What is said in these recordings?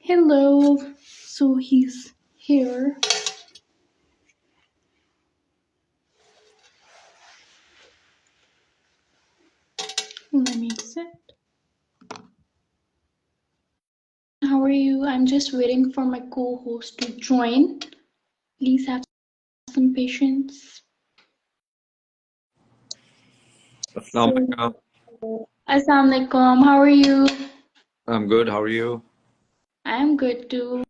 Hello. So he's here. Let me accept. How are you? I'm just waiting for my co-host to join. Please have some patience. Assalamu alaikum. Assalamualaikum. How are you? I'm good. How are you? I'm good too.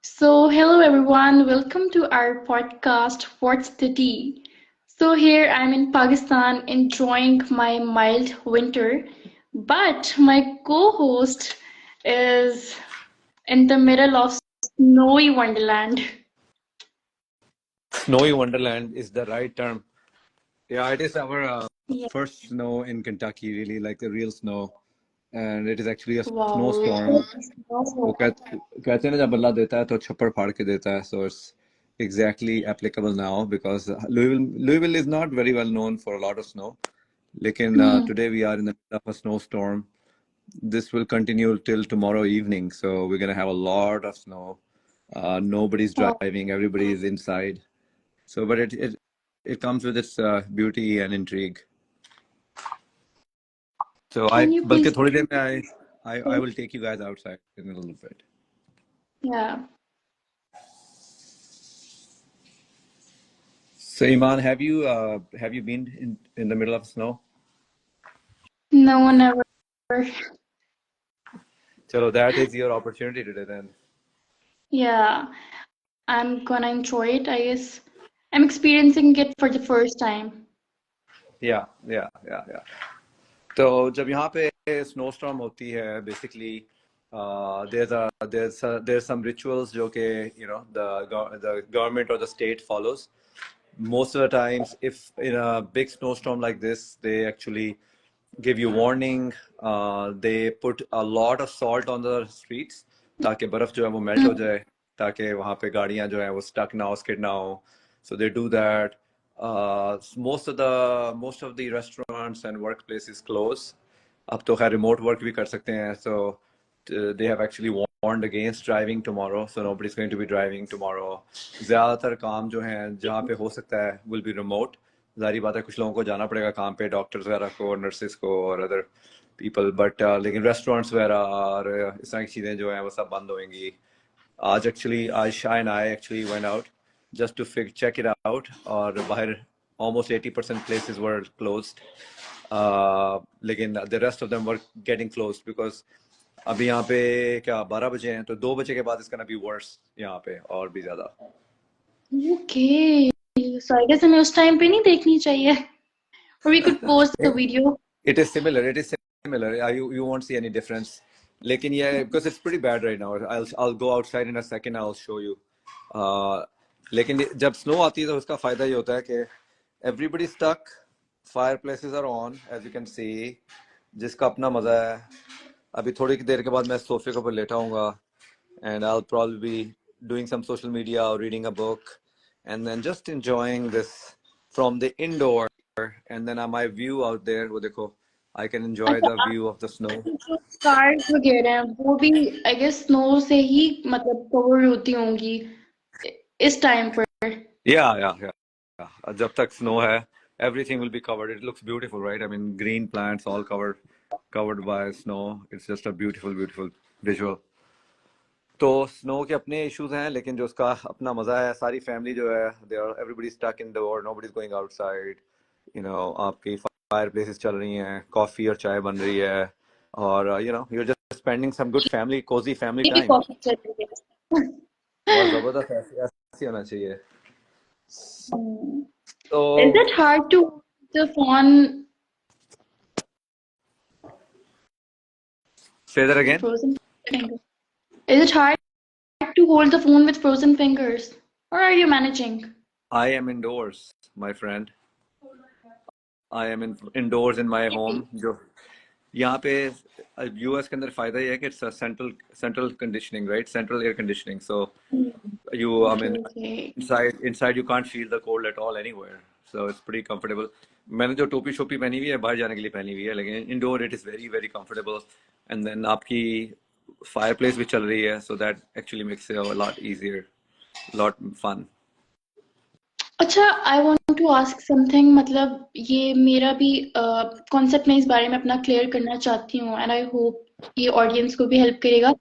So, hello everyone. Welcome to our podcast, What's the Tea? So, here I'm in Pakistan enjoying my mild winter, but my co-host is in the middle of snowy wonderland. Snowy Wonderland is the right term. Yeah, it is our Yeah. first snow in Kentucky, really, like the real snow. And it is actually a Wow. snowstorm. वो कहते हैं ना जब अल्लाह देता है तो छप्पर फाड़ के देता है. So it's exactly applicable now because Louisville is not very well known for a lot of snow. लेकिन today we are in the middle of a snowstorm. This will continue till tomorrow evening. So we're going to have a lot of snow. Nobody's Wow. driving. Everybody is inside. So, but it comes with its beauty and intrigue. So Can you बल्कि please? थोड़ी देर में I will take you guys outside in a little bit. Yeah. So Iman, have you been in the middle of snow? No, never. So that is your opportunity today then. Yeah. I'm gonna enjoy it, I guess. I'm experiencing it for the first time. Yeah. तो जब यहाँ पे snowstorm होती है, basically there's some rituals जो कि the government or the state follows. Most of the times, if in a big snowstorm like this, they actually give you warning. They put a lot of salt on the streets ताकि बर्फ जो है वो melt हो जाए, ताकि वहाँ पे गाड़ियाँ जो है वो stuck ना हो, skid ना हो. So they do that. Most of the restaurants and workplaces close. अब तो खैर remote work भी कर सकते हैं. So they have actually warned against driving tomorrow. So nobody's going to be driving tomorrow. ज़्यादातर काम जो हैं जहाँ पे हो सकता है will be remote. जारी बात है कुछ लोगों को जाना पड़ेगा काम पे, डॉक्टर्स वगैरह को, नर्सेस को और अदर पीपल. बट लेकिन रेस्टोरेंट्स वगैरह और इस तरह की चीज़ें जो हैं वो सब बंद होंगी. आज Shah and I actually went out just to check it out. और बाहर almost 80% places were closed. लेकिन the rest of them were getting closed because अभी यहाँ पे क्या 12 बजे हैं, तो 2 बजे के बाद it's gonna be worse यहाँ पे और भी ज़्यादा. Okay. So I guess हमें उस time पे नहीं देखनी चाहिए. Or we could pause the video. It is similar. You won't see any difference. लेकिन ये because it's pretty bad right now. I'll go outside in a second. I'll show you. लेकिन जब snow आती है तो उसका फायदा ये होता है कि everybody stuck. Fireplaces are on, as you can see. जिसका अपना मजा है. अभी थोड़ी देर के बाद मैं सोफे के ऊपर लेटा हूँगा. And I'll probably be doing some social media or reading a book, and then just enjoying this from the indoor. And then my view out there, वो देखो, I can enjoy अच्छा the view of the snow. जो cars वगैरह हैं वो भी I guess snow से ही मतलब cover होती होंगी इस time पर. Yeah. जब तक snow है, everything will be covered. It looks beautiful, right? I mean, green plants all covered by snow. It's just a beautiful visual. तो स्नो के अपने इश्यूज हैं, लेकिन जो उसका अपना मजा है, सारी फैमिली जो है, everybody stuck indoor, nobody's going outside. आपकी फायर प्लेसेस चल रही हैं, कॉफी और चाय बन रही है, और you're just spending some good cozy family मेरी time. coffee चल रही है. बहुत जबरदस्त है, ऐसे होना चाहिए. तो Is it hard to hold the phone say that with again. frozen fingers? Is it hard to hold the phone with frozen fingers? Or are you managing? I am indoors, my friend. I am indoors in my home. जो यहाँ पे US के अंदर फायदा ये है कि central conditioning, right? Central air conditioning. So I mean, Okay. inside you can't feel the cold at all anywhere. So it's pretty comfortable. मैंने जो टोपी शोपी पहनी हुई है बाहर जाने के लिए पहनी हुई है, लेकिन indoor it is very very comfortable. And then आपकी fireplace भी चल रही है, so that actually makes it a lot easier, lot fun. अच्छा, I want to ask something, मतलब ये मेरा भी कॉन्सेप्ट मैं इस बारे में अपना क्लियर करना चाहती हूँ, एंड आई होप ये ऑडियंस को भी हेल्प करेगा.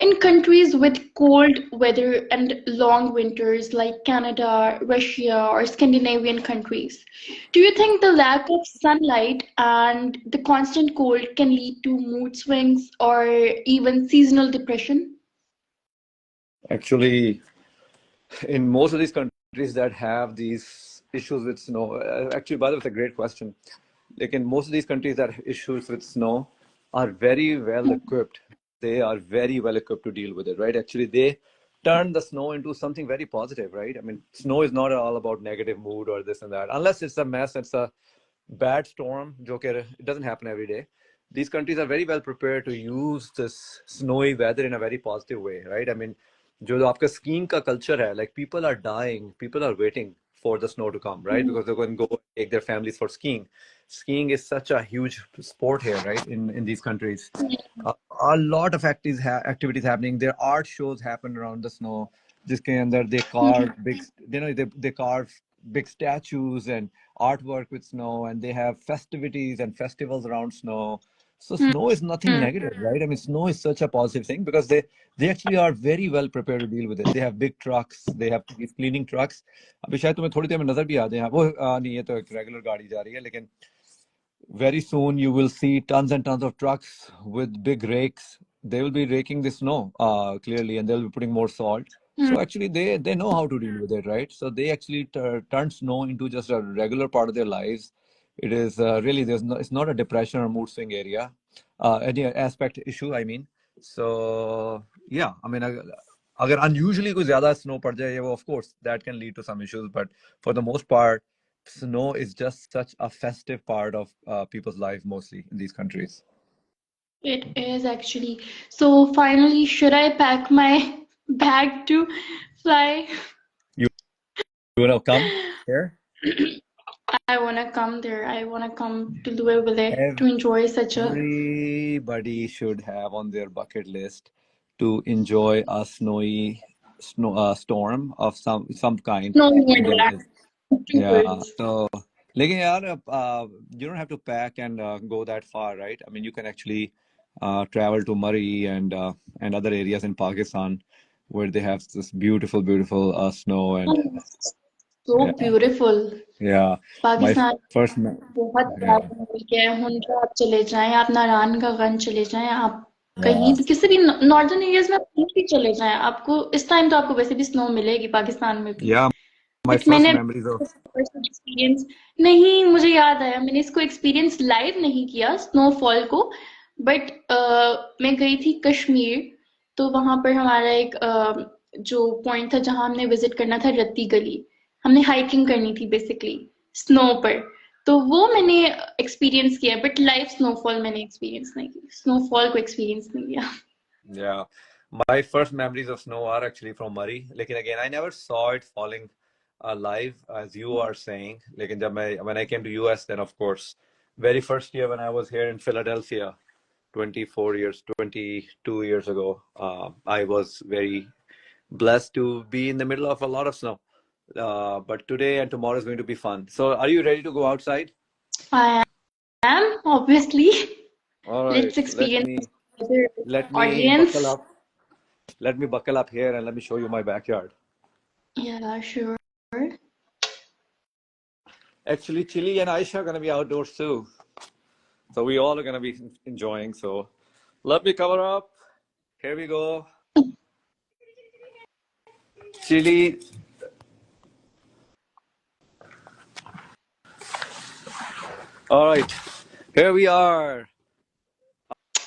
In countries with cold weather and long winters like Canada, Russia, or Scandinavian countries, do you think the lack of sunlight and the constant cold can lead to mood swings or even seasonal depression? Actually, in most of these countries that have these issues with snow, actually, by the way, it's a great question. Like in most of these countries that have issues with snow are very well equipped. They are very well equipped to deal with it, right? Actually, they turn the snow into something very positive, right? I mean, snow is not all about negative mood or this and that, unless it's a mess, it's a bad storm, joker. It doesn't happen every day. These countries are very well prepared to use this snowy weather in a very positive way, right? I mean, जो आपका skiing का culture है, like people are dying, people are waiting for the snow to come, right? Because they're going to go take their families for skiing. Skiing is such a huge sport here, right? In these countries, a lot of activities happening. There are art shows happen around the snow. जिसके अंदर they carve big, they carve big statues and artwork with snow, and they have festivities and festivals around snow. So snow is nothing negative, right? I mean, snow is such a positive thing because they actually are very well prepared to deal with it. They have big trucks, they have these cleaning trucks. अभी शायद तुम्हें थोड़ी देर में नजर भी आ जाए, वो नहीं, ये तो एक रेगुलर गाड़ी जा रही है, लेकिन very soon you will see tons and tons of trucks with big rakes. They will be raking the snow clearly, and they'll be putting more salt. So actually they know how to deal with it, right? So they actually turn snow into just a regular part of their lives. It is really, it's not a depression or mood swing area, any aspect issue, I mean. So yeah, I mean, अगर unusually कोई ज़्यादा snow पड़ जाए, of course that can lead to some issues, but for the most part snow is just such a festive part of people's life, mostly in these countries. It is actually. So finally, should I pack my bag to fly? You, you want to come here? I wanna come there. I wanna come to Louisville to enjoy such a Everybody should have on their bucket list to enjoy a snowy storm of some kind no more in their than life. two Yeah. words. So, लेकिन यार, you don't have to pack and go that far, right? I mean, you can actually travel to Murray and other areas in Pakistan where they have this beautiful, beautiful snow and So yeah, beautiful. yeah. My Pakistan first, बहुत yeah, प्यारा मुल्क है. हुंडा आप चले जाएं, आप नारायण का गंज चले जाएं, आप कहीं yeah, भी किसी भी नॉर्दर्न एरियाज में आप कहीं भी चले जाएं, आपको इस टाइम तो आपको वैसे भी स्नो मिलेगी पाकिस्तान में भी. yeah. My बट first मैंने memories of पर्सनल एक्सपीरियंस नहीं, मुझे याद आया, मैंने इसको एक्सपीरियंस लाइव नहीं किया स्नोफॉल को. बट मैं गई थी कश्मीर, तो वहां पर हमारा एक जो पॉइंट था जहां हमने विजिट करना था, रत्ती गली. हमने हाइकिंग करनी थी बेसिकली स्नो पर. तो वो मैंने एक्सपीरियंस किया, बट लाइव स्नोफॉल मैंने एक्सपीरियंस नहीं किया, स्नोफॉल को एक्सपीरियंस नहीं किया. yeah, my first memories of snow are actually from Murray. Like again, I never saw it falling live as you are saying. Like when I came to US, then of course, very first year when I was here in Philadelphia, 22 years ago, I was very blessed to be in the middle of a lot of snow. But today and tomorrow is going to be fun. So, are you ready to go outside? I am, obviously. All right. Let's experience the Let me buckle audience. up. Let me buckle up here and let me show you my backyard. Yeah, sure. Actually, Chili and Aisha are gonna be outdoors too. So we all are gonna be enjoying. So let me cover up. Here we go. Chili. All right. Here we are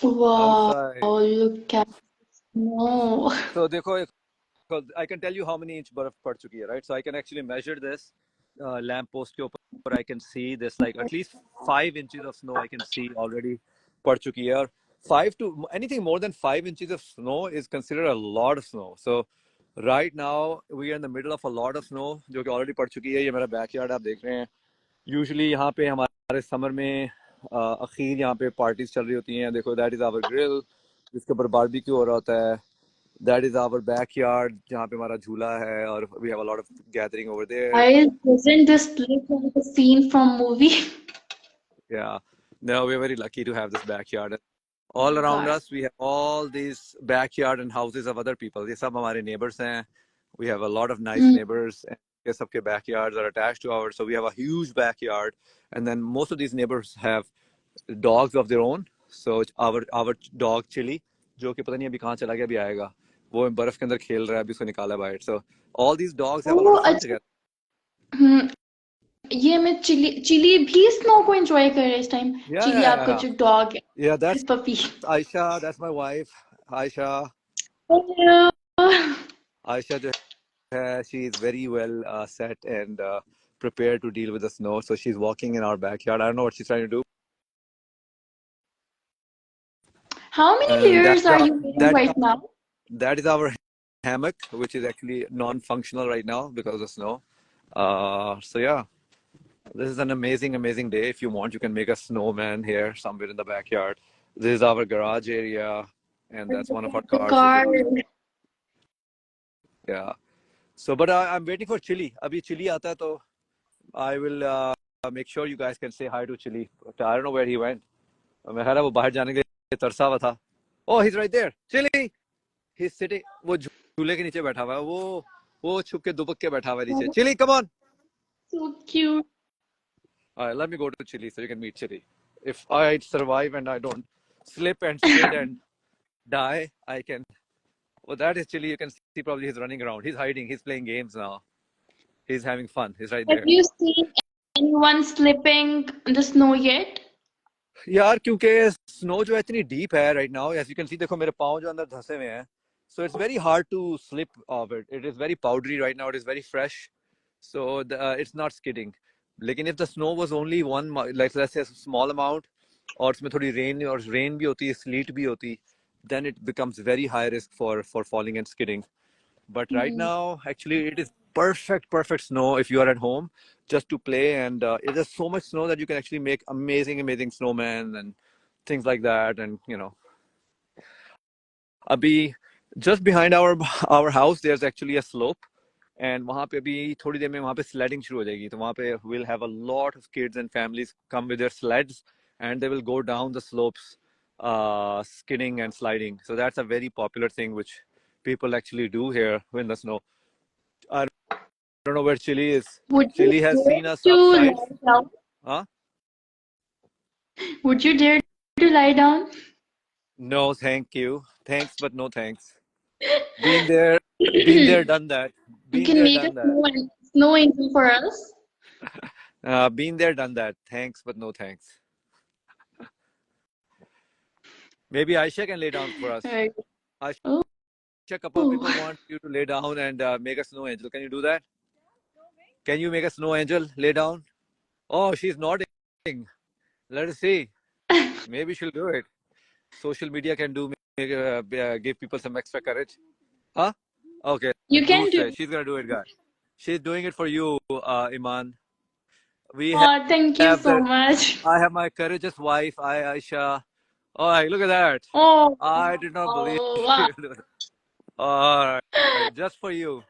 Wow, outside. look at snow. So देखो, I can tell you how many inch बर्फ पड़ चुकी है, right? So I can actually measure this lamp post के ऊपर. I can see this like at least 5 inches of snow I can see already पड़ चुकी है. और 5 to anything more than 5 inches of snow is considered a lot of snow. So right now we are in the middle of a lot of snow जो कि already पड़ चुकी है. ये मेरा backyard आप देख रहे हैं. Usually यहाँ पे हमारे समर में अखीर यहाँ पे parties चल रही होती हैं. देखो, that is our grill. जिसके ऊपर बारबेक्यू हो रहा होता है. That is our backyard जहाँ पे हमारा झूला है, और we have a lot of gathering over there. Guys, isn't this look like a scene from movie? Yeah, no, we're very lucky to have this backyard. Oh All my around God. us, we have all these backyard and houses of other people. ये सब हमारे neighbors हैं. We have a lot of nice Mm. neighbors, and ये सबके backyards are attached to ours. So we have a huge backyard, and then most of these neighbors have dogs of their own. So our dog Chili, जो कि पता नहीं अभी कहाँ चला गया, अभी आएगा. वो बर्फ के अंदर खेल रहा है, अभी उसको निकाला बाहर. So all these dogs have a lot Oh, of fun अच्छा. together. ये मैं चिली भी स्नो को एंजॉय कर रहे हैं इस टाइम. Yeah, चिली yeah, आपका yeah. जो डॉग है, Yeah, that's puppy. Aisha. That's my wife, Aisha. Hello. Aisha जो है, she is very well set and prepared to deal with the snow. So she's walking in our backyard. I don't know what she's trying to do. How many And layers are you wearing right now? that is our hammock, which is actually non-functional right now because of the snow. So yeah, this is an amazing day. If you want, you can make a snowman here somewhere in the backyard. This is our garage area, and that's one of our The cars. car. Yeah. So, but I'm waiting for Chili. Abhi Chili aata hai, to I will make sure you guys can say hi to Chili. But I don't know where he went. मैं खैर वो बाहर जाने के लिए तरसा हुआ था. Oh, he's right there. Chili. He's sitting. वो झूले के नीचे बैठा हुआ है. वो छुप के दुबक के बैठा हुआ है नीचे. Chili, come on. So cute. All right, let me go to Chili so you can meet Chili. If I survive and I don't slip and skid and die, I can. Well, that is Chili. You can see probably he's running around. He's hiding. He's playing games now. He's having fun. He's right there. Have you seen anyone slipping in the snow yet? यार क्योंकि snow जो है इतनी deep है right now, as you can see, देखो मेरे पाँव जो अंदर धंसे हुए हैं. So it's very hard to slip off it. It is very powdery right now. It is very fresh. So it's not skidding. लेकिन if the snow was only one, like let's say small amount, और उसमें थोड़ी rain भी होती है, slit भी होती, then it becomes very high risk for falling and skidding. But right now, actually, it is perfect snow if you are at home just to play. And it is so much snow that you can actually make amazing snowmen and things like that. And abhi just behind our house, there's actually a slope. And वहाँ पे अभी थोड़ी देर में वहाँ पे sledding शुरू हो जाएगी. तो वहाँ पे we'll have a lot of kids and families come with their sleds, and they will go down the slopes, skidding and sliding. So that's a very popular thing which people actually do here in the snow. I don't know where Chili is. Chili has seen us outside. Huh? Would you dare to lie down? No, thank you. Thanks, but no thanks. Been there, done that. You can make a snow angel for us. Been there, done that. Thanks, but no thanks. Maybe Aisha can lay down for us. Right. Aisha, a couple of people want you to lay down and make a snow angel. Can you do that? Can you make a snow angel lay down? Oh, she's nodding. Let us see. Maybe she'll do it. Social media can give people some extra courage. Huh? Okay. You can do it. She's gonna do it, guys. She's doing it for you, Iman. Thank you so much. I have my courageous wife, Aisha. Oh, look at that. Oh, I did not believe. Wow. All right, just for you.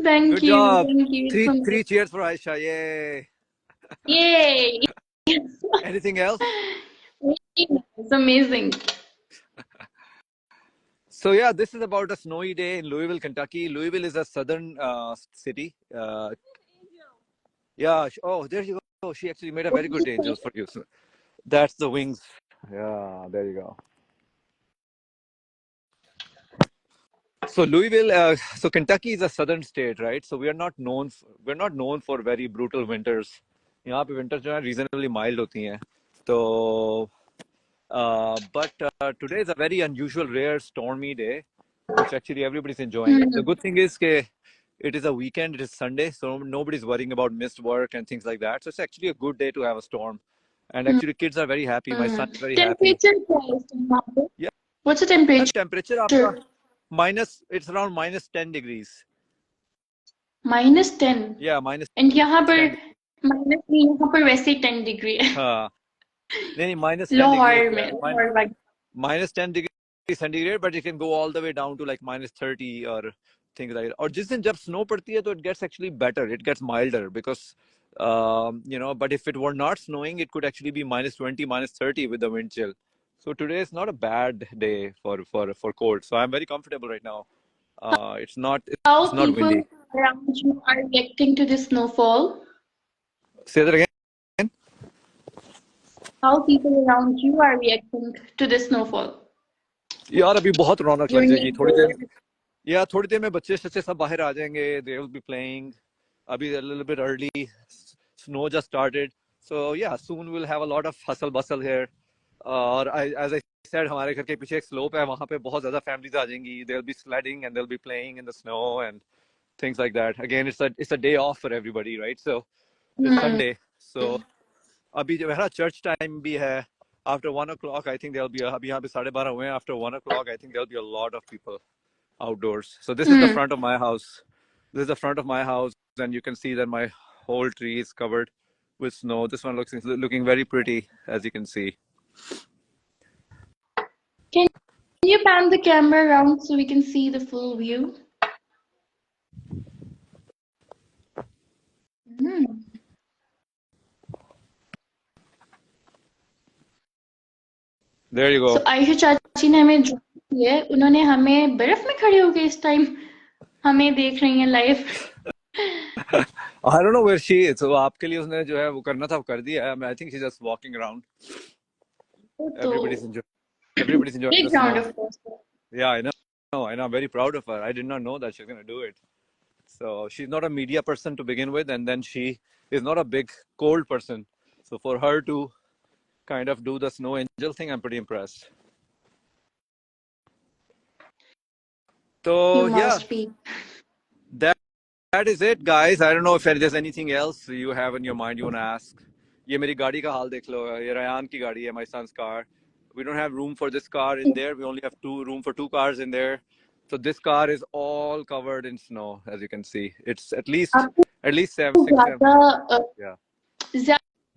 Thank Good you. job. Thank you. Three cheers for Aisha. Yay. Yay. Anything else? It's amazing. So yeah, this is about a snowy day in Louisville, Kentucky. Louisville is a southern city. Yeah. Oh, there you go. She actually made a very good angel for you. So that's the wings. Yeah, there you go. So Louisville, so Kentucky is a southern state, right? So we're not known for very brutal winters. यहाँ पे winters जो है reasonably mild होती हैं. So, but today is a very unusual, rare, stormy day, which actually everybody's enjoying. The good thing is that it is a weekend, it is Sunday, so nobody's worrying about missed work and things like that. So it's actually a good day to have a storm. And actually kids are very happy. My son is very happy. Yeah. What's the temperature? Temperature आपका it's around -10 degrees. -10? Yeah, minus. And यहाँ पर वैसे ही 10 degree है. हाँ. नहीं, -10 लाहौर में. minus 10 degree centigrade, but it can go all the way down to like minus 30 or things like that. और जिस दिन जब snow पड़ती है तो it gets actually better, it gets milder because but if it were not snowing, it could actually be minus 20, minus 30 with the wind chill. So today is not a bad day for cold. So I'm very comfortable right now. It's not How windy. people around you are reacting to the snowfall? Say that again. How people around you are reacting to the snowfall? यार अभी बहुत रौनक Your लग जाएगी थोड़ी देर neighbors. थोड़ी देर में बच्चे सब बाहर आ जाएंगे. They will be playing. अभी a little bit early. Snow just started. So yeah, soon we'll have a lot of hustle bustle here. और as I said, हमारे घर के पीछे एक slope है, वहाँ पे बहुत ज़्यादा families आ जाएंगी. They'll be sledding and they'll be playing in the snow and things like that. Again, it's a day off for everybody, right? So it's Sunday. So अभी जो है ना church time भी है. After 1 o'clock, I think there'll be अभी यहाँ पे 12:30 हुए हैं. After 1 o'clock, I think there'll be a lot of people outdoors. So this is the front of my house. This is the front of my house, and you can see that my whole tree is covered with snow. This one looks looking very pretty, as you can see. Can you pan the camera around so we can see the full view? There you go. So Ayesha चाची ने हमें join की है. उन्होंने हमें बर्फ में खड़े होके इस टाइम हमें देख रही हैं live. I don't know where she is. So आपके लिए उसने जो है वो करना था वो कर दिया है. I think she's just walking around. Everybody's enjoying Big the round snow. of applause. Yeah, I know. I'm very proud of her. I did not know that she's going to do it. So she's not a media person to begin with, and then she is not a big cold person. So for her to kind of do the snow angel thing, I'm pretty impressed. So You must be. That is it, guys. I don't know if there's anything else you have in your mind you want to ask. ये मेरी गाड़ी का हाल देख लो. ये Ryan की गाड़ी है, my son's car. We don't have room for this car in there. We only have room for two cars in there. So this car is all covered in snow, as you can see. It's at least 7, 6, 7.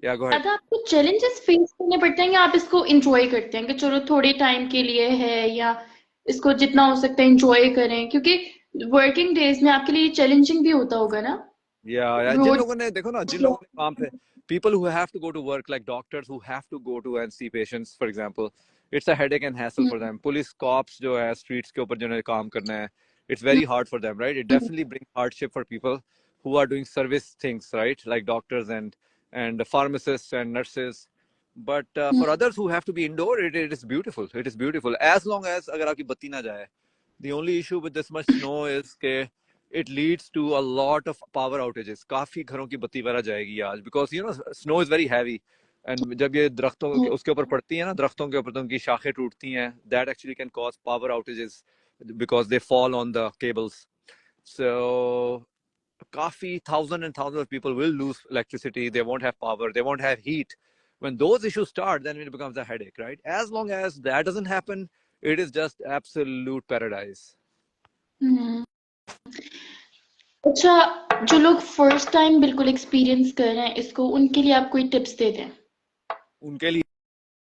Yeah, go ahead. ज़्यादा आपको challenges face करने पड़ते हैं या आप इसको enjoy करते हैं कि चलो थोड़े time के लिए है या इसको जितना हो सकता है enjoy करें क्योंकि working days में आपके लिए challenging भी होता होगा ना? Yeah. जिन लोगों ने देखो ना जिन लोगों ने काम पे people who have to go to work, like doctors who have to go to and see patients, for example, it's a headache and hassle for them. Police cops जो है streets के ऊपर जिन्हें काम करना है, it's very hard for them, right? It definitely brings hardship for people who are doing service things, right? Like doctors and pharmacists and nurses. But for others who have to be indoor, it is beautiful. It is beautiful as long as अगर आपकी बत्ती ना जाए. The only issue with this much snow is कि it leads to a lot of power outages. काफी घरों की बत्ती वगैरह जाएगी आज because snow is very heavy and जब ये दरख्तों के उसके ऊपर पड़ती है ना दरख्तों के ऊपर तो उनकी शाखें टूटती हैं. That actually can cause power outages because they fall on the cables. So काफी thousands and thousands of people will lose electricity. They won't have power. They won't have heat. When those issues start, then it becomes a headache, right? As long as that doesn't happen, it is just absolute paradise. अच्छा जो लोग first time बिल्कुल experience कर रहे हैं इसको उनके लिए आप कोई टिप्स दे दें उनके लिए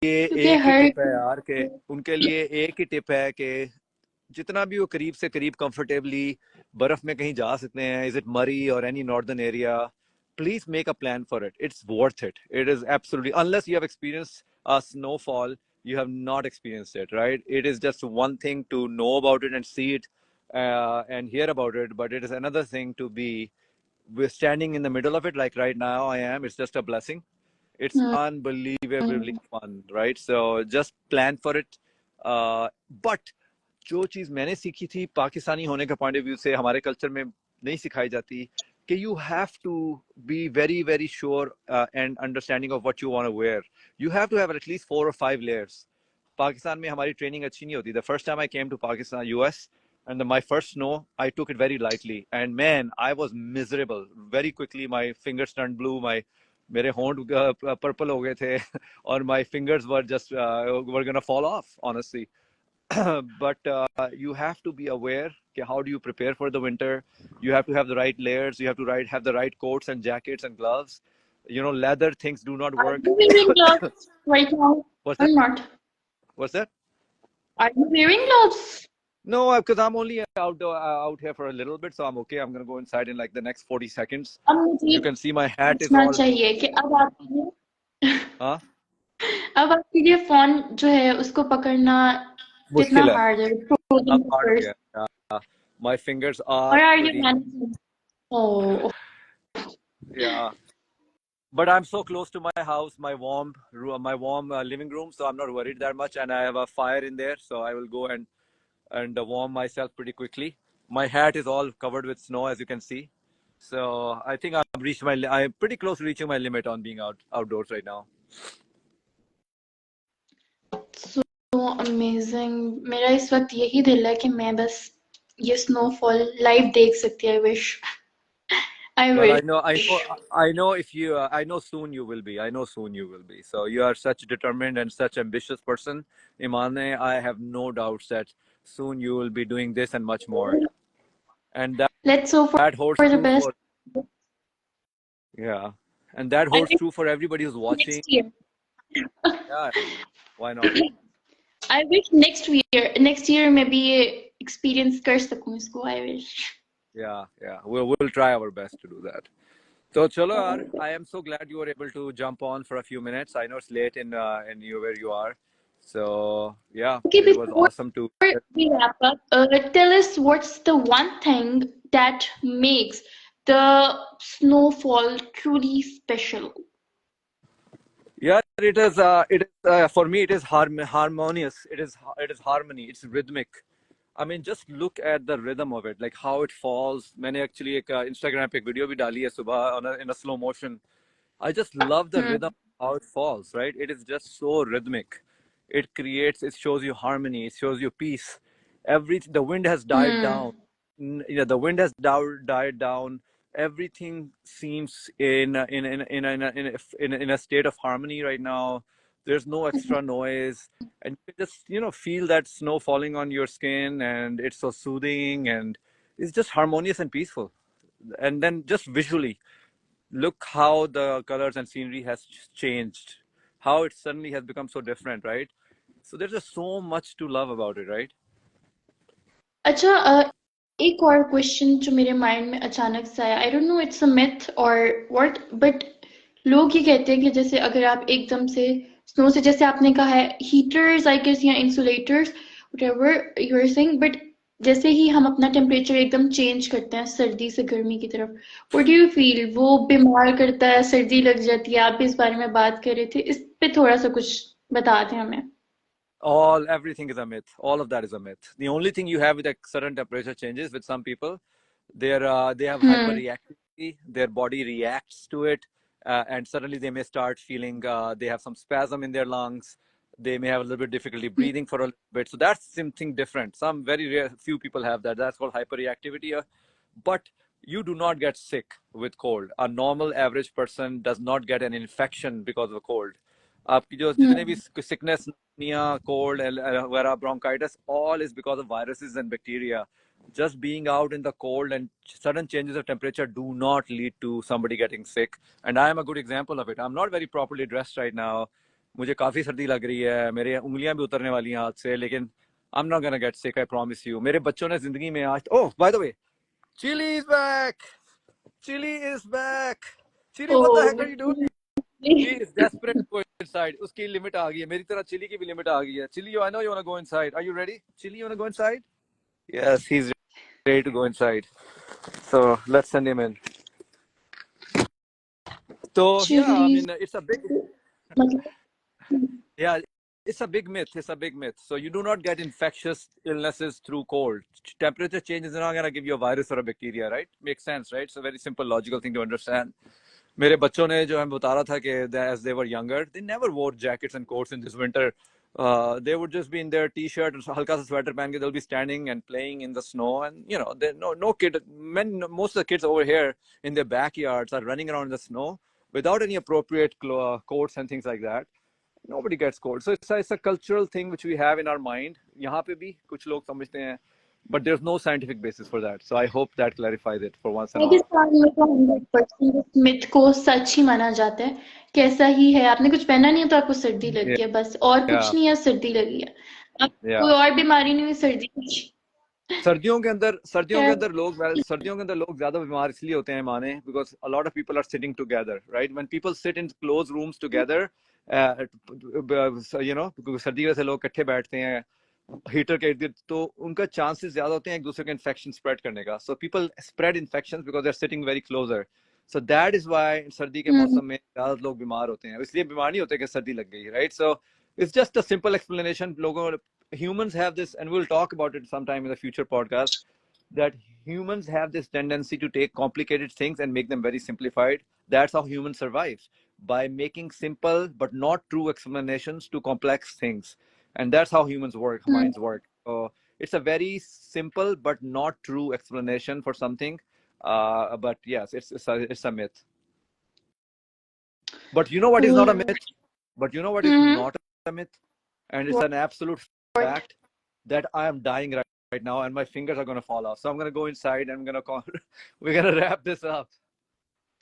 एक ही टिप है यार कि उनके लिए एक ही टिप है कि जितना भी वो करीब से करीब कंफर्टेबली बर्फ में कहीं जा सकते हैं इज इट मरी और any northern area please make a plan for it. It's worth it. It is absolutely, unless you have experienced a snowfall, you have not experienced it, right? It is just one thing to know about it and see it and hear about it, but it is another thing to be standing in the middle of it like right now I am. It's just a blessing. It's unbelievably fun, right? So just plan for it. But जो चीज मैंने सीखी थी पाकिस्तानी होने के point of view से हमारे culture में नहीं सिखाई जाती कि you have to be very very sure and understanding of what you want to wear. You have to have at least 4 or 5 layers. Pakistan में हमारी ट्रेनिंग अच्छी नहीं होती. The first time I came to Pakistan, US, and my first snow, I took it very lightly. And man, I was miserable. Very quickly, my fingers turned blue. मेरे होंठ purple हो गए थे और my fingers were just were gonna fall off, honestly. But you have to be aware how do you prepare for the winter. You have to have the right layers. You have to have the right coats and jackets and gloves. Leather things do not work. I'm wearing gloves right now. What's that? I'm not. What's that? Are you wearing gloves? No, because I'm only out here for a little bit, so I'm okay. I'm gonna go inside in like the next 40 seconds. अब मुझे You can see my hat is पूछना all, चाहिए कि huh? अब आपके लिए phone जो है उसको पकड़ना कितना मुश्किल है. हार्ड है frozen अब hard हो first. गया. My fingers Or are are you pretty, managing? Oh, yeah. But I'm so close to my house, my warm living room, so I'm not worried that much. And I have a fire in there, so I will go and warm myself pretty quickly. My hat is all covered with snow, as you can see. So I think I'm pretty close to reaching my limit on being outdoors right now. so amazing. मेरा इस वक्त यही दिल है कि मैं बस ये snowfall live देख सकती. I wish. I Well, wish. I know if you, I know soon you will be. I know soon you will be. So you are such determined and such ambitious person, Imane. I have no doubts that soon you will be doing this and much more. And Let's hope that holds for the true best. for, yeah, and that I holds wish true for everybody who's watching. next year. Yeah, why not? I wish next year maybe experience कर सकूं इसको. I wish. Yeah, we'll try our best to do that. So chalo yaar, I am so glad you were able to jump on for a few minutes. I know it's late in you where you are. So yeah, Okay, it was before awesome to. we wrap up, tell us what's the one thing that makes the snowfall truly special. Yeah, it is for me. It is harmonious. It is harmony. It's rhythmic. I mean, just look at the rhythm of it, like how it falls. मैंने actually एक Instagram पे एक video भी डाली है सुबह in a slow motion. I just love the Hmm. rhythm how it falls. Right, it is just so rhythmic. It shows you harmony. It shows you peace. The wind has died Hmm. down. The wind has died down. Everything seems in a state of harmony right now. There's no extra noise, and you can just feel that snow falling on your skin, and it's so soothing, and it's just harmonious and peaceful. And then just visually, look how the colors and scenery has changed, how it suddenly has become so different, right? So there's just so much to love about it, right? अच्छा, एक और question जो मेरे mind में अचानक से आया. I don't know it's a myth और व्हाट, बट लोग ये कहते हैं कि जैसे अगर आप एकदम से स्नो से, जैसे आपने कहा है हीटर्स आई गेस या insulators whatever you are saying, but जैसे ही हम अपना टेम्परेचर एकदम चेंज करते हैं सर्दी से गर्मी की तरफ, व्हाट डू यू फील? वो बीमार करता है, सर्दी लग जाती है? आप भी इस बारे में बात कर रहे थे, इस पे थोड़ा सा कुछ बता दें हमें. Everything is a myth. All of that is a myth. The only thing you have with a sudden temperature changes with some people, they have hyperreactivity. Their body reacts to it, and suddenly they may start feeling they have some spasm in their lungs. They may have a little bit difficulty breathing for a little bit. So that's something different. Some very rare, few people have that. That's called hyperreactivity. But you do not get sick with cold. A normal average person does not get an infection because of a cold. आपकी जो जितने भी sickness, pneumonia, cold, वगैरह, bronchitis, all is because of viruses and bacteria. Just being out in the cold and sudden changes of temperature do not lead to somebody getting sick. And I am a good example of it. I'm not very properly dressed right now. मुझे काफी सर्दी लग रही है, मेरे उंगलियां भी उतरने वाली हैं हाथ से, लेकिन I'm not gonna get sick, I promise you. मेरे बच्चों ने जिंदगी में आज, oh by the way, Chili is back. Chili is back. Chili, what the heck are you doing? He is desperate to go inside. उसकी limit आ गई है. मेरी तरह Chili की भी limit आ गई है. Chili, I know you want to go inside. Are you ready? Chili, you want to go inside? Yes, he's ready to go inside. So let's send him in. So yeah, I Chili. mean, yeah, it's a big myth. It's a big myth. So you do not get infectious illnesses through cold. Temperature change is not going to give you a virus or a bacteria, right? Makes sense, right? It's a very simple, logical thing to understand. मेरे बच्चों ने जो मैं बता रहा था कि as they were younger, they never wore jackets and coats in this winter. They would just be in their t-shirt, हल्का सा sweater पहन के, they'll be standing and playing in the snow, and most of the kids over here in their backyards are running around in the snow without any appropriate coats and things like that. Nobody gets cold. So it's a cultural thing which we have in our mind. यहाँ पे भी कुछ लोग समझते हैं, but there's no scientific basis for that. So I hope that clarifies it for once and all. Pakistan में तो 100% इस मिथ को सच ही माना जाता है कि ऐसा ही है. आपने कुछ पहना नहीं है तो आपको सर्दी लगी है, बस, और कुछ Yeah. नहीं है, सर्दी लगी है. अब Yeah. कोई और बीमारी नहीं हुई सर्दी की। सर्दियों के अंदर खैर, सर्दियों के अंदर लोग ज्यादा बीमार इसलिए होते हैं माने because a lot of people are sitting together right when people sit in close rooms together you know सर्दी की वजह से लोग इकट्ठे बैठते हैं हीटर के इर्द गिर्द तो उनका चांसेस ज्यादा होते हैं एक दूसरे के इन्फेक्शन स्प्रेड करने का so people spread infection because they are sitting very closer so that is why सर्दी के मौसम में ज्यादा लोग बीमार होते हैं इसलिए बीमार नहीं होते कि सर्दी लग गई right so it's just a simple explanation लोगों humans have this, and we'll talk about it sometime in the future podcast, that humans have this tendency to take complicated things and make them very simplified. That's how humans survive, by making simple but not true explanations to complex things. And that's how humans work, minds work. So it's a very simple but not true explanation for something. But yes, it's a myth. But you know what is not a cool. myth? But you know what is not a myth? And it's an absolute fact that I am dying right now and my fingers are going to fall off. So I'm going to go inside and I'm going to we're going to wrap this up.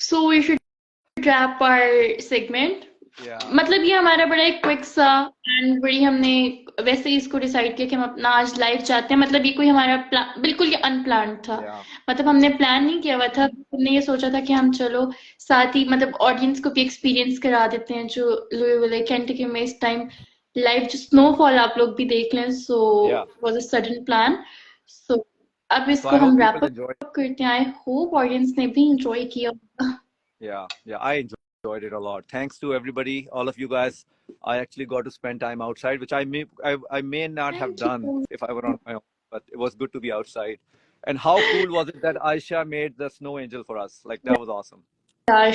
So we should wrap our segment. Yeah. मतलब ये हमारा बड़ा एक quick सा and बड़ी हमने वैसे ही इसको डिसाइड किया कि हम अपना आज लाइव चाहते हैं मतलब ये कोई हमारा बिल्कुल ये अनप्लान्ड था मतलब हमने प्लान नहीं किया हुआ था हमने ये सोचा था कि हम चलो साथ ही मतलब ऑडियंस को भी एक्सपीरियंस करा देते हैं जो लुइविल केंटकी में इस टाइम लाइव जो स्नोफॉल आप लोग भी देख लें so was a sudden plan so अब इसको हम रैप अप करते हैं आई होप ऑडियंस ने भी एंजॉय किया होगा Yeah, I enjoyed it a lot. Thanks to everybody, all of you guys. I actually got to spend time outside, which I may not have done if I were on my own, but it was good to be outside. And how cool was it that Aisha made the snow angel for us? Like that was awesome.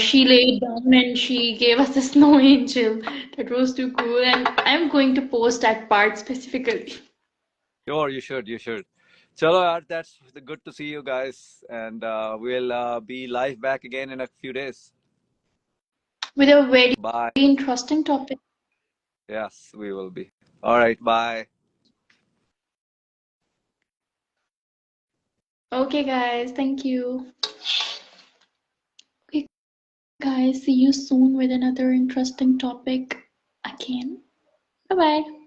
She laid down and she gave us a snow angel. That was too cool, and I'm going to post that part specifically. Sure, you should. You should. Chalo, yaar, that's good to see you guys, and we'll be live back again in a few days with a very interesting topic. Yes, we will be. All right, bye. Okay, guys, thank you. Okay, guys, see you soon with another interesting topic again. Bye bye.